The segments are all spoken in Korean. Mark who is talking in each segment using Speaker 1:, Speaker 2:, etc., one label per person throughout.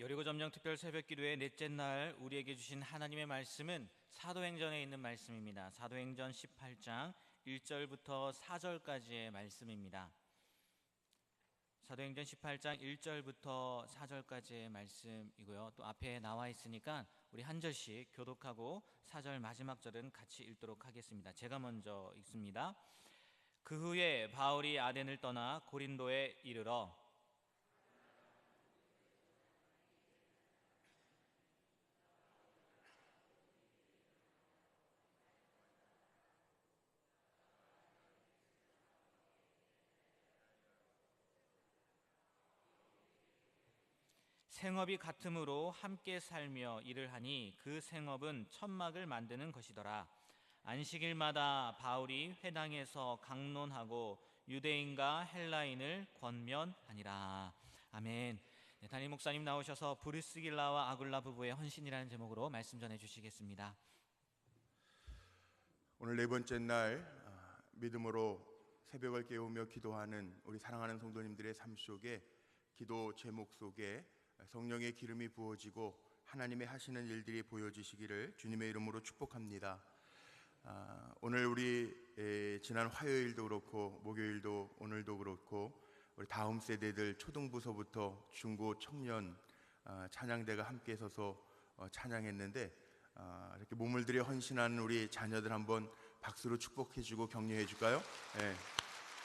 Speaker 1: 여리고 점령 특별 새벽 기도의 넷째 날 우리에게 주신 하나님의 말씀은 사도행전에 있는 말씀입니다. 사도행전 18장 1절부터 4절까지의 말씀입니다. 사도행전 18장 1절부터 4절까지의 말씀이고요. 또 앞에 나와 있으니까 우리 한 절씩 교독하고 4절 마지막 절은 같이 읽도록 하겠습니다. 제가 먼저 읽습니다. 그 후에 바울이 아덴을 떠나 고린도에 이르러 생업이 같으므로 함께 살며 일을 하니 그 생업은 천막을 만드는 것이더라. 안식일마다 바울이 회당에서 강론하고 유대인과 헬라인을 권면하니라. 아멘. 네, 담임 목사님 나오셔서 브리스길라와 아굴라 부부의 헌신이라는 제목으로 말씀 전해 주시겠습니다.
Speaker 2: 오늘 네 번째 날 믿음으로 새벽을 깨우며 기도하는 우리 사랑하는 성도님들의 삶 속에 기도 제목 속에 성령의 기름이 부어지고 하나님의 하시는 일들이 보여지시기를 주님의 이름으로 축복합니다. 오늘 우리 지난 화요일도 그렇고 목요일도 오늘도 그렇고 우리 다음 세대들 초등부서부터 중고 청년 찬양대가 함께 서서 찬양했는데 이렇게 몸을 들여 헌신하는 우리 자녀들 한번 박수로 축복해주고 격려해줄까요? 네.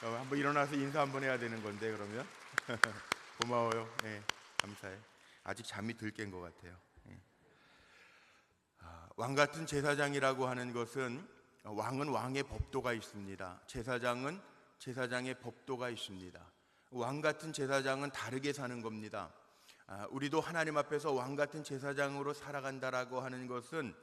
Speaker 2: 한번 일어나서 인사 한번 해야 되는 건데 그러면 고마워요. 네. 감사해. 아직 잠이 덜 깬 것 같아요. 왕 같은 제사장이라고 하는 것은 왕은 왕의 법도가 있습니다. 제사장은 제사장의 법도가 있습니다. 왕 같은 제사장은 다르게 사는 겁니다. 우리도 하나님 앞에서 왕 같은 제사장으로 살아간다라고 하는 것은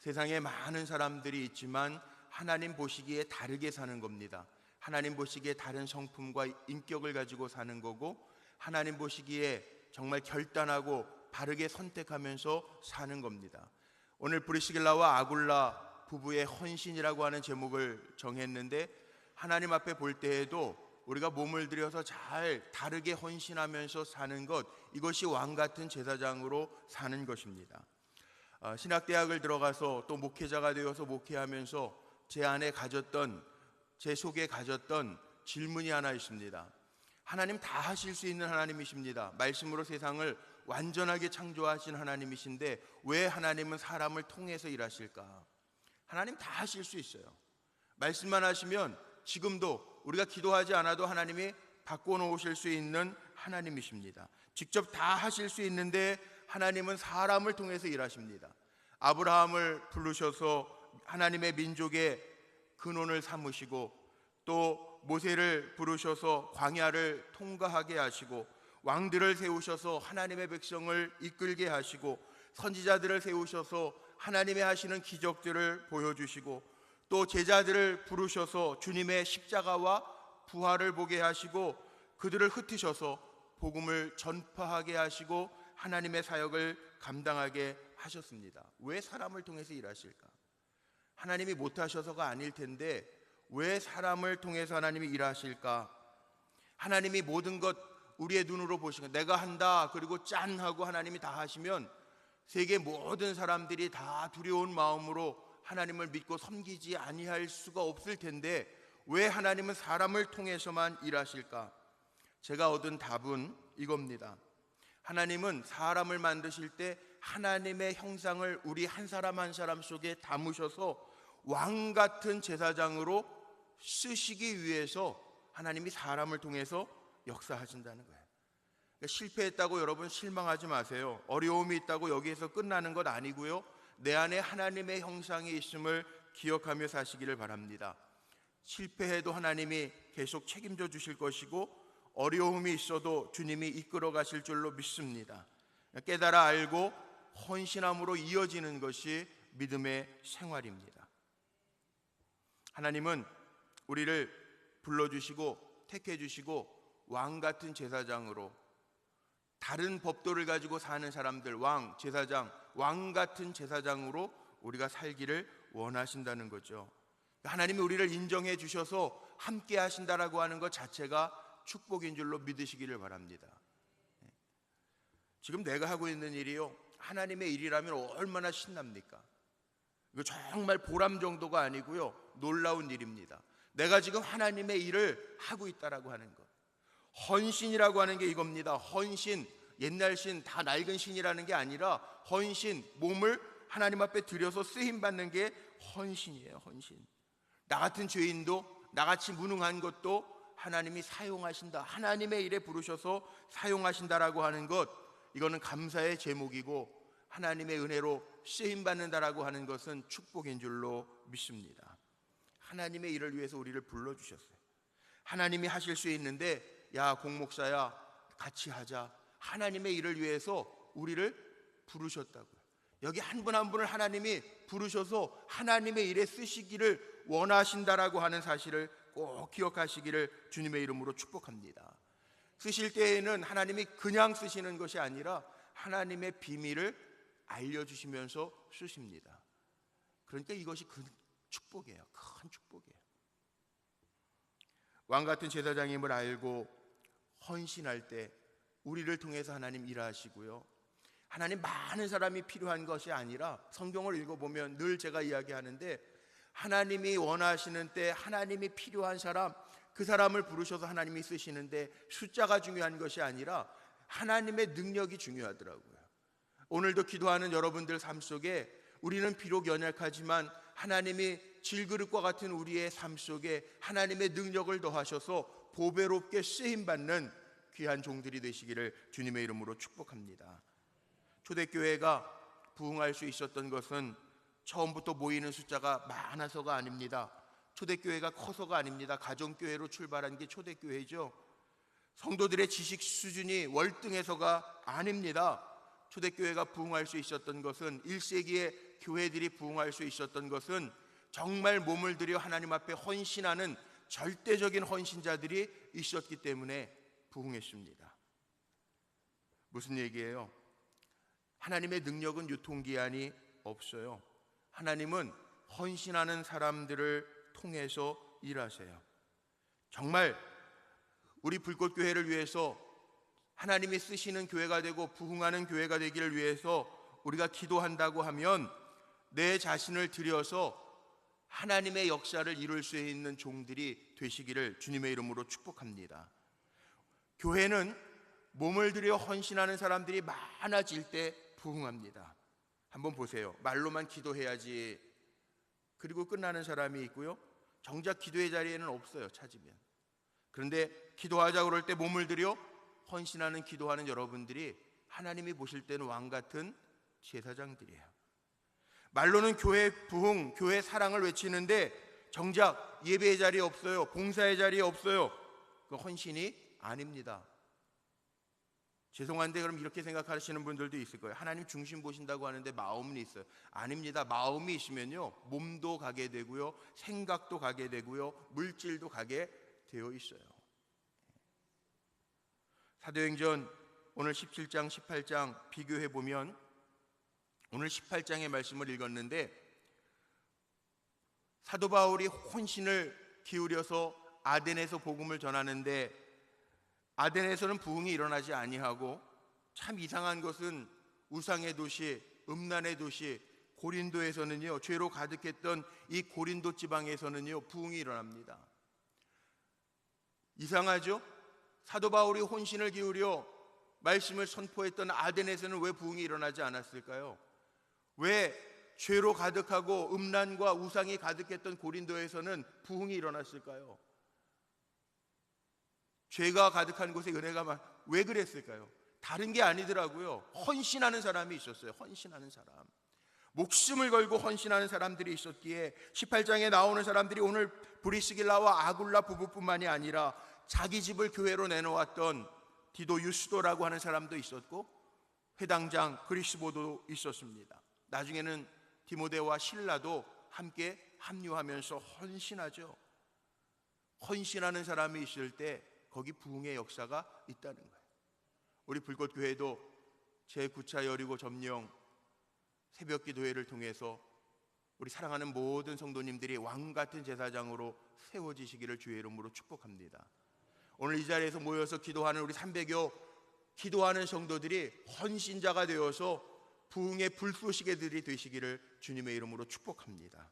Speaker 2: 세상에 많은 사람들이 있지만 하나님 보시기에 다르게 사는 겁니다. 하나님 보시기에 다른 성품과 인격을 가지고 사는 거고 하나님 보시기에 정말 결단하고 바르게 선택하면서 사는 겁니다. 오늘 브리스길라와 아굴라 부부의 헌신이라고 하는 제목을 정했는데 하나님 앞에 볼 때에도 우리가 몸을 들여서 잘 다르게 헌신하면서 사는 것, 이것이 왕 같은 제사장으로 사는 것입니다. 신학대학을 들어가서 또 목회자가 되어서 목회하면서 제 속에 가졌던 질문이 하나 있습니다. 하나님 다 하실 수 있는 하나님이십니다. 말씀으로 세상을 완전하게 창조하신 하나님이신데 왜 하나님은 사람을 통해서 일하실까? 하나님 다 하실 수 있어요. 말씀만 하시면 지금도 우리가 기도하지 않아도 하나님이 바꿔놓으실 수 있는 하나님이십니다. 직접 다 하실 수 있는데 하나님은 사람을 통해서 일하십니다. 아브라함을 부르셔서 하나님의 민족의 근원을 삼으시고 또 모세를 부르셔서 광야를 통과하게 하시고 왕들을 세우셔서 하나님의 백성을 이끌게 하시고 선지자들을 세우셔서 하나님의 하시는 기적들을 보여주시고 또 제자들을 부르셔서 주님의 십자가와 부활을 보게 하시고 그들을 흩으셔서 복음을 전파하게 하시고 하나님의 사역을 감당하게 하셨습니다. 왜 사람을 통해서 일하실까? 하나님이 못하셔서가 아닐 텐데 왜 사람을 통해서 하나님이 일하실까? 하나님이 모든 것 우리의 눈으로 보시고 내가 한다 그리고 짠 하고 하나님이 다 하시면 세계 모든 사람들이 다 두려운 마음으로 하나님을 믿고 섬기지 아니할 수가 없을 텐데 왜 하나님은 사람을 통해서만 일하실까? 제가 얻은 답은 이겁니다. 하나님은 사람을 만드실 때 하나님의 형상을 우리 한 사람 한 사람 속에 담으셔서 왕 같은 제사장으로 쓰시기 위해서 하나님이 사람을 통해서 역사하신다는 거예요. 그러니까 실패했다고 여러분 실망하지 마세요. 어려움이 있다고 여기에서 끝나는 것 아니고요. 내 안에 하나님의 형상이 있음을 기억하며 사시기를 바랍니다. 실패해도 하나님이 계속 책임져 주실 것이고 어려움이 있어도 주님이 이끌어 가실 줄로 믿습니다. 깨달아 알고 헌신함으로 이어지는 것이 믿음의 생활입니다. 하나님은 우리를 불러주시고 택해주시고 왕 같은 제사장으로 다른 법도를 가지고 사는 사람들, 왕, 제사장, 왕 같은 제사장으로 우리가 살기를 원하신다는 거죠. 하나님이 우리를 인정해 주셔서 함께 하신다라고 하는 것 자체가 축복인 줄로 믿으시기를 바랍니다. 지금 내가 하고 있는 일이요, 하나님의 일이라면 얼마나 신납니까? 이거 정말 보람 정도가 아니고요, 놀라운 일입니다. 내가 지금 하나님의 일을 하고 있다라고 하는 것. 헌신이라고 하는 게 이겁니다. 헌신, 옛날 신, 다 낡은 신이라는 게 아니라 헌신, 몸을 하나님 앞에 들여서 쓰임받는 게 헌신이에요. 헌신. 나 같은 죄인도, 나같이 무능한 것도 하나님이 사용하신다, 하나님의 일에 부르셔서 사용하신다라고 하는 것, 이거는 감사의 제목이고 하나님의 은혜로 쓰임받는다라고 하는 것은 축복인 줄로 믿습니다. 하나님의 일을 위해서 우리를 불러주셨어요. 하나님이 하실 수 있는데, 야 공목사야 같이 하자, 하나님의 일을 위해서 우리를 부르셨다고요. 여기 한 분 한 분을 하나님이 부르셔서 하나님의 일에 쓰시기를 원하신다라고 하는 사실을 꼭 기억하시기를 주님의 이름으로 축복합니다. 쓰실 때에는 하나님이 그냥 쓰시는 것이 아니라 하나님의 비밀을 알려주시면서 쓰십니다. 그러니까 이것이 큰 축복이에요. 큰 축복이에요. 왕같은 제사장임을 알고 헌신할 때 우리를 통해서 하나님 일하시고요, 하나님 많은 사람이 필요한 것이 아니라, 성경을 읽어보면 늘 제가 이야기하는데, 하나님이 원하시는 때 하나님이 필요한 사람, 그 사람을 부르셔서 하나님이 쓰시는데 숫자가 중요한 것이 아니라 하나님의 능력이 중요하더라고요. 오늘도 기도하는 여러분들 삶 속에 우리는 비록 연약하지만 하나님이 질그릇과 같은 우리의 삶 속에 하나님의 능력을 더하셔서 보배롭게 쓰임받는 귀한 종들이 되시기를 주님의 이름으로 축복합니다. 초대교회가 부흥할 수 있었던 것은 처음부터 모이는 숫자가 많아서가 아닙니다. 초대교회가 커서가 아닙니다. 가정교회로 출발한 게 초대교회죠. 성도들의 지식 수준이 월등해서가 아닙니다. 초대교회가 부흥할 수 있었던 것은, 1세기의 교회들이 부흥할 수 있었던 것은 정말 몸을 들여 하나님 앞에 헌신하는 절대적인 헌신자들이 있었기 때문에 부흥했습니다. 무슨 얘기예요? 하나님의 능력은 유통기한이 없어요. 하나님은 헌신하는 사람들을 통해서 일하세요. 정말 우리 불꽃교회를 위해서 하나님이 쓰시는 교회가 되고 부흥하는 교회가 되기를 위해서 우리가 기도한다고 하면 내 자신을 들여서 하나님의 역사를 이룰 수 있는 종들이 되시기를 주님의 이름으로 축복합니다. 교회는 몸을 들여 헌신하는 사람들이 많아질 때 부흥합니다. 한번 보세요. 말로만 기도해야지 그리고 끝나는 사람이 있고요, 정작 기도의 자리에는 없어요, 찾으면. 그런데 기도하자 그럴 때 몸을 들여 헌신하는, 기도하는 여러분들이 하나님이 보실 때는 왕같은 제사장들이에요. 말로는 교회 부흥, 교회 사랑을 외치는데 정작 예배의 자리에 없어요, 봉사의 자리에 없어요. 그 헌신이 아닙니다. 죄송한데 그럼 이렇게 생각하시는 분들도 있을 거예요. 하나님 중심 보신다고 하는데 마음은 있어요. 아닙니다. 마음이 있으면요, 몸도 가게 되고요, 생각도 가게 되고요, 물질도 가게 되어 있어요. 사도행전 오늘 17장 18장 비교해 보면, 오늘 18장의 말씀을 읽었는데 사도 바울이 혼신을 기울여서 아덴에서 복음을 전하는데 아덴에서는 부흥이 일어나지 아니하고, 참 이상한 것은 우상의 도시, 음란의 도시 고린도에서는요, 죄로 가득했던 이 고린도 지방에서는요, 부흥이 일어납니다. 이상하죠? 사도 바울이 혼신을 기울여 말씀을 선포했던 아덴에서는 왜 부흥이 일어나지 않았을까요? 왜 죄로 가득하고 음란과 우상이 가득했던 고린도에서는 부흥이 일어났을까요? 죄가 가득한 곳에 은혜가 왜 그랬을까요? 다른 게 아니더라고요. 헌신하는 사람이 있었어요. 헌신하는 사람, 목숨을 걸고 헌신하는 사람들이 있었기에 18장에 나오는 사람들이 오늘 브리스길라와 아굴라 부부뿐만이 아니라 자기 집을 교회로 내놓았던 디도 유스도라고 하는 사람도 있었고, 회당장 그리스보도 있었습니다. 나중에는 디모데와 실라도 함께 합류하면서 헌신하죠. 헌신하는 사람이 있을 때 거기 부흥의 역사가 있다는 거예요. 우리 불꽃교회도 제9차 여리고 점령 새벽 기도회를 통해서 우리 사랑하는 모든 성도님들이 왕같은 제사장으로 세워지시기를 주의 이름으로 축복합니다. 오늘 이 자리에서 모여서 기도하는 우리 300여 기도하는 성도들이 헌신자가 되어서 부흥의 불쏘시개들이 되시기를 주님의 이름으로 축복합니다.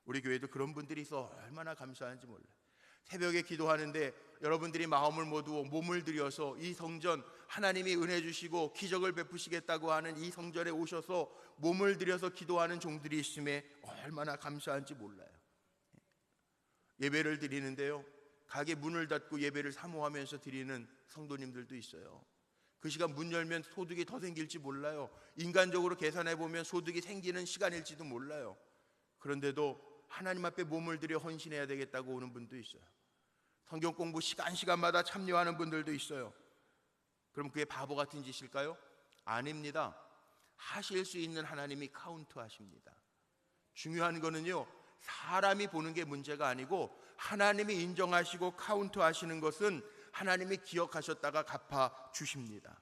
Speaker 2: 우리 교회도 그런 분들이 있어 얼마나 감사한지 몰라요. 새벽에 기도하는데 여러분들이 마음을 모두고 몸을 들여서 이 성전, 하나님이 은혜 주시고 기적을 베푸시겠다고 하는 이 성전에 오셔서 몸을 들여서 기도하는 종들이 있음에 얼마나 감사한지 몰라요. 예배를 드리는데요, 가게 문을 닫고 예배를 사모하면서 드리는 성도님들도 있어요. 그 시간 문 열면 소득이 더 생길지 몰라요. 인간적으로 계산해 보면 소득이 생기는 시간일지도 몰라요. 그런데도 하나님 앞에 몸을 들여 헌신해야 되겠다고 오는 분도 있어요. 성경 공부 시간마다 참여하는 분들도 있어요. 그럼 그게 바보 같은 짓일까요? 아닙니다. 하실 수 있는 하나님이 카운트하십니다. 중요한 거는요, 사람이 보는 게 문제가 아니고 하나님이 인정하시고 카운트하시는 것은 하나님이 기억하셨다가 갚아주십니다.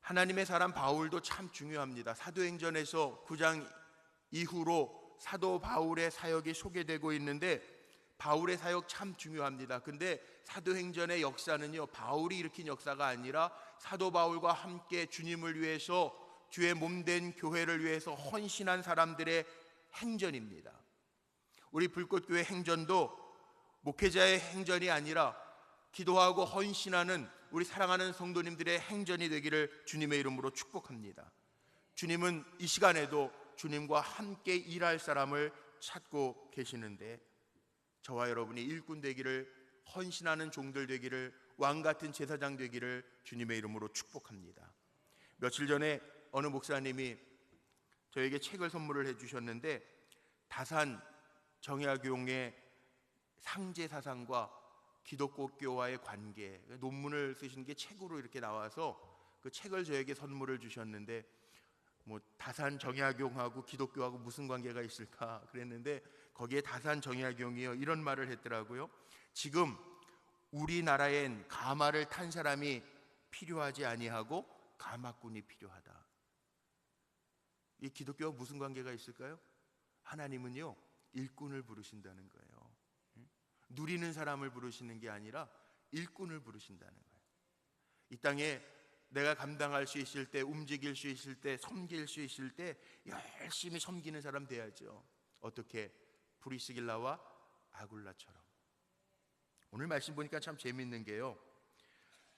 Speaker 2: 하나님의 사람 바울도 참 중요합니다. 사도행전에서 9장 이후로 사도 바울의 사역이 소개되고 있는데 바울의 사역 참 중요합니다. 근데 사도행전의 역사는요, 바울이 일으킨 역사가 아니라 사도 바울과 함께 주님을 위해서, 주의 몸된 교회를 위해서 헌신한 사람들의 행전입니다. 우리 불꽃교회 행전도 목회자의 행전이 아니라 기도하고 헌신하는 우리 사랑하는 성도님들의 행전이 되기를 주님의 이름으로 축복합니다. 주님은 이 시간에도 주님과 함께 일할 사람을 찾고 계시는데 저와 여러분이 일꾼 되기를, 헌신하는 종들 되기를, 왕같은 제사장 되기를 주님의 이름으로 축복합니다. 며칠 전에 어느 목사님이 저에게 책을 선물을 해주셨는데 다산 정약용의 상제사상과 기독교와의 관계, 논문을 쓰신 게 책으로 이렇게 나와서 그 책을 저에게 선물을 주셨는데 다산 정약용하고 기독교하고 무슨 관계가 있을까 그랬는데 거기에 다산 정약용이요 이런 말을 했더라고요. 지금 우리나라엔 가마를 탄 사람이 필요하지 아니하고 가마꾼이 필요하다. 이 기독교와 무슨 관계가 있을까요? 하나님은요, 일꾼을 부르신다는 거예요. 누리는 사람을 부르시는 게 아니라 일꾼을 부르신다는 거예요. 이 땅에 내가 감당할 수 있을 때, 움직일 수 있을 때, 섬길 수 있을 때 열심히 섬기는 사람 돼야죠. 어떻게? 브리스길라와 아굴라처럼. 오늘 말씀 보니까 참 재밌는 게요,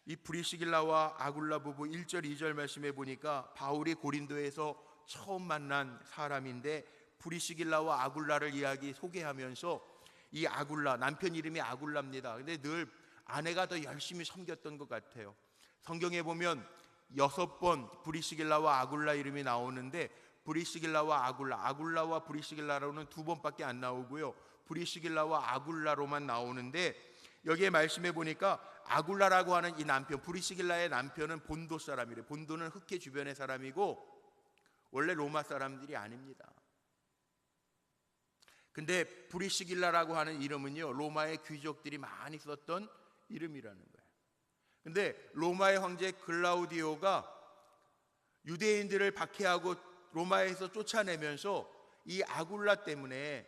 Speaker 2: 이 브리스길라와 아굴라 부부 1절 2절 말씀에 보니까 바울이 고린도에서 처음 만난 사람인데 브리스길라와 아굴라를 소개하면서 이 아굴라, 남편 이름이 아굴라입니다. 근데 늘 아내가 더 열심히 섬겼던 것 같아요. 성경에 보면 6번 브리스길라와 아굴라 이름이 나오는데 브리스길라와 아굴라와 브리스길라로는 2번밖에 안 나오고요, 브리스길라와 아굴라로만 나오는데 여기에 말씀해 보니까 아굴라라고 하는 이 남편, 브리스길라의 남편은 본도 사람이래요. 본도는 흑해 주변의 사람이고 원래 로마 사람들이 아닙니다. 근데 브리스길라라고 하는 이름은요, 로마의 귀족들이 많이 썼던 이름이라는 거예요. 근데 로마의 황제 글라우디오가 유대인들을 박해하고 로마에서 쫓아내면서 이 아굴라 때문에,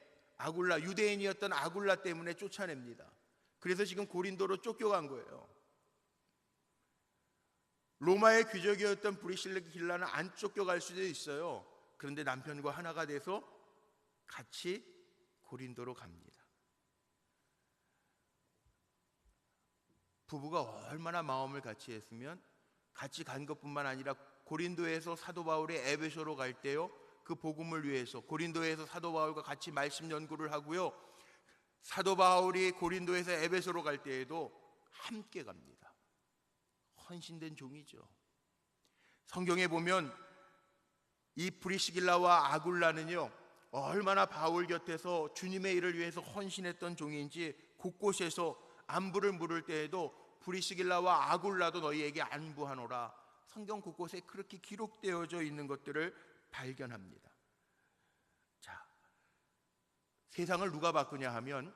Speaker 2: 유대인이었던 아굴라 때문에 쫓아냅니다. 그래서 지금 고린도로 쫓겨간 거예요. 로마의 귀족이었던 브리스길라는 안 쫓겨갈 수도 있어요. 그런데 남편과 하나가 돼서 같이 고린도로 갑니다. 부부가 얼마나 마음을 같이 했으면 같이 간 것뿐만 아니라 고린도에서 사도 바울이 에베소로 갈 때요, 그 복음을 위해서 고린도에서 사도 바울과 같이 말씀 연구를 하고요, 사도 바울이 고린도에서 에베소로 갈 때에도 함께 갑니다. 헌신된 종이죠. 성경에 보면 이 브리스길라와 아굴라는요, 얼마나 바울 곁에서 주님의 일을 위해서 헌신했던 종인지 곳곳에서 안부를 물을 때에도 브리스길라와 아굴라도 너희에게 안부하노라, 성경 곳곳에 그렇게 기록되어져 있는 것들을 발견합니다. 자, 세상을 누가 바꾸냐 하면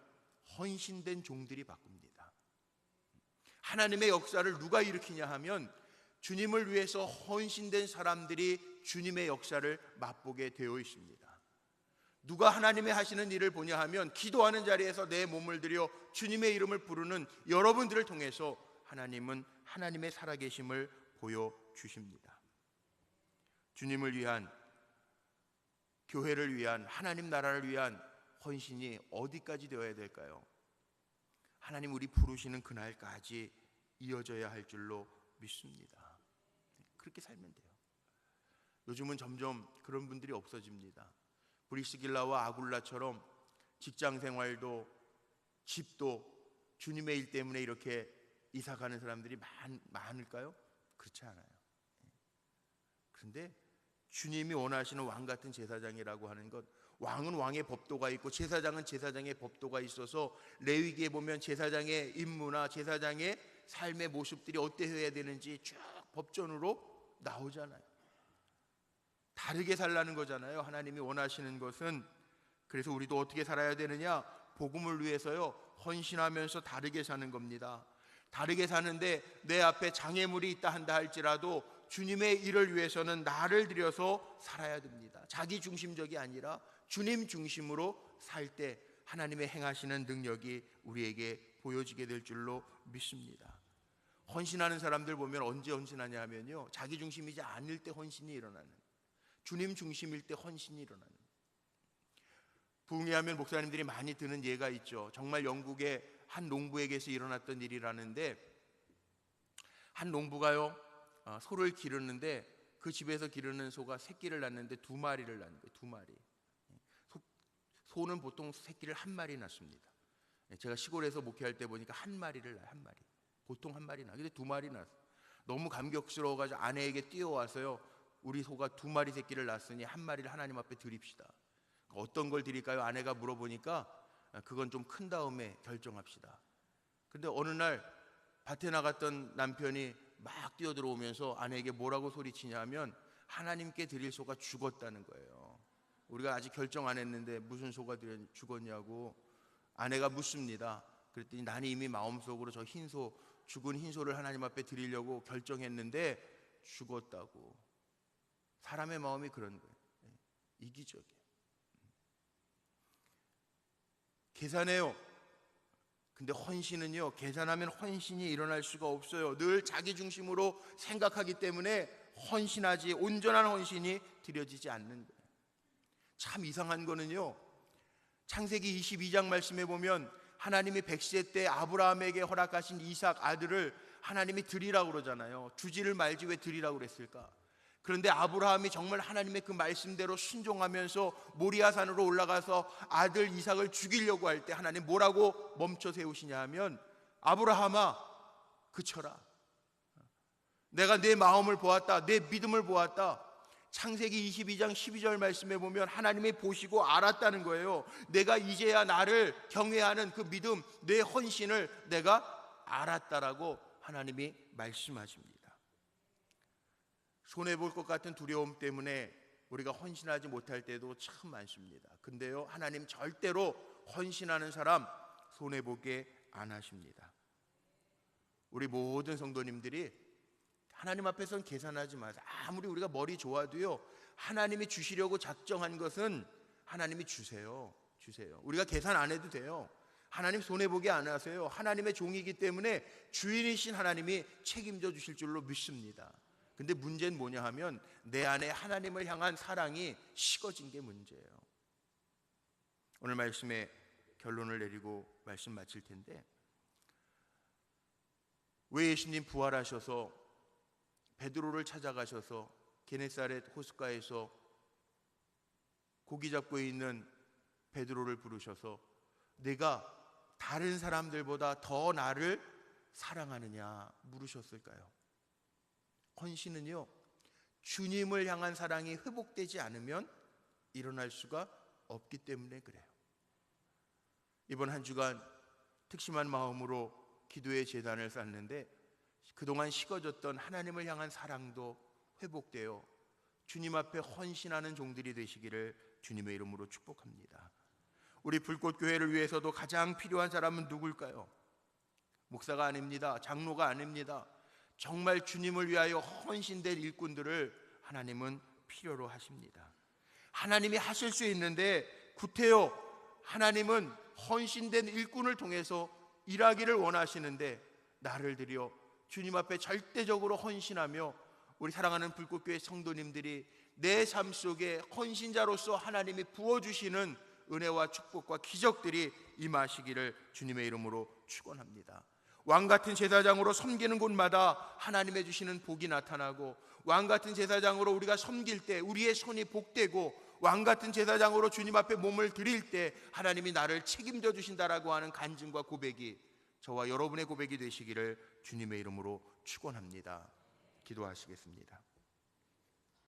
Speaker 2: 헌신된 종들이 바꿉니다. 하나님의 역사를 누가 일으키냐 하면 주님을 위해서 헌신된 사람들이 주님의 역사를 맛보게 되어 있습니다. 누가 하나님의 하시는 일을 보냐 하면 기도하는 자리에서 내 몸을 들여 주님의 이름을 부르는 여러분들을 통해서 하나님은 하나님의 살아계심을 보여주십니다. 주님을 위한, 교회를 위한, 하나님 나라를 위한 헌신이 어디까지 되어야 될까요? 하나님 우리 부르시는 그날까지 이어져야 할 줄로 믿습니다. 그렇게 살면 돼요. 요즘은 점점 그런 분들이 없어집니다. 브리스길라와 아굴라처럼 직장 생활도 집도 주님의 일 때문에 이렇게 이사가는 사람들이 많을까요? 그렇지 않아요. 그런데 주님이 원하시는 왕 같은 제사장이라고 하는 것, 왕은 왕의 법도가 있고 제사장은 제사장의 법도가 있어서 레위기에 보면 제사장의 임무나 제사장의 삶의 모습들이 어떠해야 되는지 쭉 법전으로 나오잖아요. 다르게 살라는 거잖아요. 하나님이 원하시는 것은. 그래서 우리도 어떻게 살아야 되느냐? 복음을 위해서요, 헌신하면서 다르게 사는 겁니다. 다르게 사는데 내 앞에 장애물이 있다 한다 할지라도 주님의 일을 위해서는 나를 들여서 살아야 됩니다. 자기 중심적이 아니라 주님 중심으로 살 때 하나님의 행하시는 능력이 우리에게 보여지게 될 줄로 믿습니다. 헌신하는 사람들 보면 언제 헌신하냐 하면요, 자기 중심이지 않을 때 헌신이 일어나는, 주님 중심일 때 헌신이 일어나는. 부흥회하면 목사님들이 많이 드는 예가 있죠. 정말 영국의 한 농부에게서 일어났던 일이라는데, 한 농부가요, 소를 기르는데 그 집에서 기르는 소가 새끼를 낳는데 2마리를 낳는 거예요. 2마리. 소는 보통 새끼를 1마리 낳습니다. 제가 시골에서 목회할 때 보니까 1마리를 낳아요. 1마리. 보통 1마리 낳아요. 근데 2마리 낳았어요. 너무 감격스러워가지고 아내에게 뛰어와서요, 우리 소가 2마리 새끼를 낳았으니 1마리를 하나님 앞에 드립시다. 어떤 걸 드릴까요? 아내가 물어보니까 그건 좀 큰 다음에 결정합시다. 근데 어느 날 밭에 나갔던 남편이 막 뛰어들어오면서 아내에게 뭐라고 소리치냐면 하나님께 드릴 소가 죽었다는 거예요. 우리가 아직 결정 안 했는데 무슨 소가 죽었냐고 아내가 묻습니다. 그랬더니 나는 이미 마음속으로 저 흰소, 죽은 흰소를 하나님 앞에 드리려고 결정했는데 죽었다고. 사람의 마음이 그런 거예요. 이기적이에요. 계산해요. 근데 헌신은요, 계산하면 헌신이 일어날 수가 없어요. 늘 자기 중심으로 생각하기 때문에 헌신하지, 온전한 헌신이 드려지지 않는 거예요. 참 이상한 거는요, 창세기 22장 말씀에 보면 하나님이 100세 때 아브라함에게 허락하신 이삭 아들을 하나님이 드리라고 그러잖아요. 주지를 말지 왜 드리라고 그랬을까? 그런데 아브라함이 정말 하나님의 그 말씀대로 순종하면서 모리아산으로 올라가서 아들 이삭을 죽이려고 할 때 하나님 뭐라고 멈춰 세우시냐 하면, 아브라함아 그쳐라. 내가 내 마음을 보았다. 내 믿음을 보았다. 창세기 22장 12절 말씀에 보면 하나님이 보시고 알았다는 거예요. 내가 이제야 나를 경외하는 그 믿음, 내 헌신을 내가 알았다라고 하나님이 말씀하십니다. 손해볼 것 같은 두려움 때문에 우리가 헌신하지 못할 때도 참 많습니다. 근데요, 하나님 절대로 헌신하는 사람 손해보게 안 하십니다. 우리 모든 성도님들이 하나님 앞에서는 계산하지 마세요. 아무리 우리가 머리 좋아도요, 하나님이 주시려고 작정한 것은 하나님이 주세요. 우리가 계산 안 해도 돼요. 하나님 손해보게 안 하세요. 하나님의 종이기 때문에 주인이신 하나님이 책임져 주실 줄로 믿습니다. 근데 문제는 뭐냐 하면 내 안에 하나님을 향한 사랑이 식어진 게 문제예요. 오늘 말씀에 결론을 내리고 말씀 마칠 텐데, 왜 예수님 부활하셔서 베드로를 찾아가셔서 게네사렛 호숫가에서 고기 잡고 있는 베드로를 부르셔서 내가 다른 사람들보다 더 나를 사랑하느냐 물으셨을까요? 헌신은요, 주님을 향한 사랑이 회복되지 않으면 일어날 수가 없기 때문에 그래요. 이번 한 주간 특심한 마음으로 기도의 제단을 쌓는데 그동안 식어졌던 하나님을 향한 사랑도 회복되어 주님 앞에 헌신하는 종들이 되시기를 주님의 이름으로 축복합니다. 우리 불꽃교회를 위해서도 가장 필요한 사람은 누굴까요? 목사가 아닙니다. 장로가 아닙니다. 정말 주님을 위하여 헌신된 일꾼들을 하나님은 필요로 하십니다. 하나님이 하실 수 있는데 구태여 하나님은 헌신된 일꾼을 통해서 일하기를 원하시는데 나를 들여 주님 앞에 절대적으로 헌신하며 우리 사랑하는 불꽃교회 성도님들이 내 삶 속에 헌신자로서 하나님이 부어주시는 은혜와 축복과 기적들이 임하시기를 주님의 이름으로 축원합니다. 왕같은 제사장으로 섬기는 곳마다 하나님의 주시는 복이 나타나고, 왕같은 제사장으로 우리가 섬길 때 우리의 손이 복되고, 왕같은 제사장으로 주님 앞에 몸을 드릴 때 하나님이 나를 책임져 주신다라고 하는 간증과 고백이 저와 여러분의 고백이 되시기를 주님의 이름으로 축원합니다. 기도하시겠습니다.